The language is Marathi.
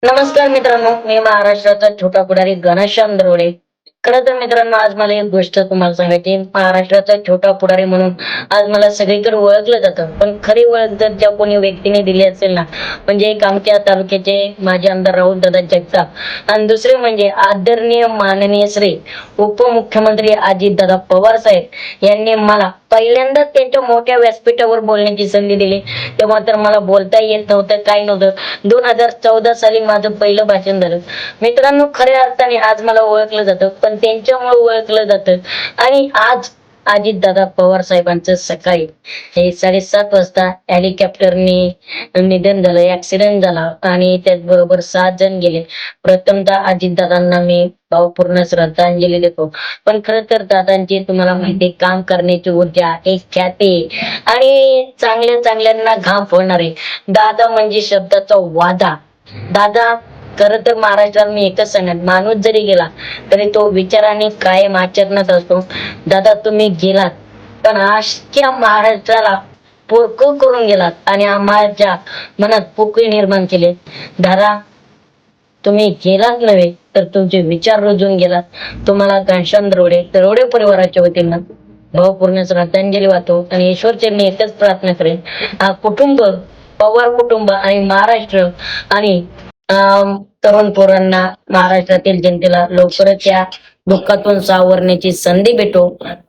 नमस्कार मित्रांनो, मी महाराष्ट्राचा छोटा पुढारी घनश्याम दरोडे. खरं तर मित्रांनो, आज मला एक गोष्ट तुम्हाला सांगायची. महाराष्ट्राचा छोटा पुढारी म्हणून आज मला सगळीकडे ओळखलं जातं, पण खरी ओळख जर त्या कोणी व्यक्तीने दिली असेल ना, म्हणजे एक आमच्या तालुक्याचे माजी आमदार राहुल दादा जगताप आणि दुसरे म्हणजे आदरणीय माननीय श्री उपमुख्यमंत्री अजितदादा पवार साहेब यांनी मला पहिल्यांदा त्यांच्या मोठ्या व्यासपीठावर बोलण्याची संधी दिली. तेव्हा तर मला बोलता येत नव्हतं, काही नव्हतं. 2014 साली माझं पहिलं भाषण झालं. मित्रांनो, खऱ्या अर्थाने आज मला ओळखलं जातं, पण त्यांच्यामुळे ओळखलं जातं. आणि आज अजितदादा पवार साहेबांचं सकाळी हे 7:30 वाजता हेलिकॉप्टरनी निधन झालं, ऍक्सिडेंट झाला आणि त्याचबरोबर 7 जण गेले. प्रथमतः अजितदादांना मी भावपूर्ण श्रद्धांजली देतो. पण खरं तर दादांची तुम्हाला माहिती, काम करण्याची ऊर्जा, एक ख्याती आणि चांगल्या चांगल्यांना घाम फोडणारे दादा म्हणजे शब्दाचा वादा. दादा खरं तर महाराष्ट्रात मी एकच सांगेन, माणूस जरी गेला तरी तो विचाराने कायम आचरणात असतो. दादा तुम्ही गेलात पण अख्ख्या महाराष्ट्राला पोरकं करून गेलात आणि आम्हाला मनात पोकळी निर्माण केली. दादा तुम्ही गेलात नव्हे तर तुमचे विचार रुजून गेलात. तुम्हाला घनश्याम दरोडे परिवाराच्या वतीनं भावपूर्ण श्रद्धांजली वाहतो आणि ईश्वरचरणी एकच प्रार्थना करेन, हा कुटुंब, पवार कुटुंब आणि महाराष्ट्र आणि तरुण पोरांना, महाराष्ट्रातील जनतेला लवकरच या दुःखातून सावरण्याची संधी भेटो.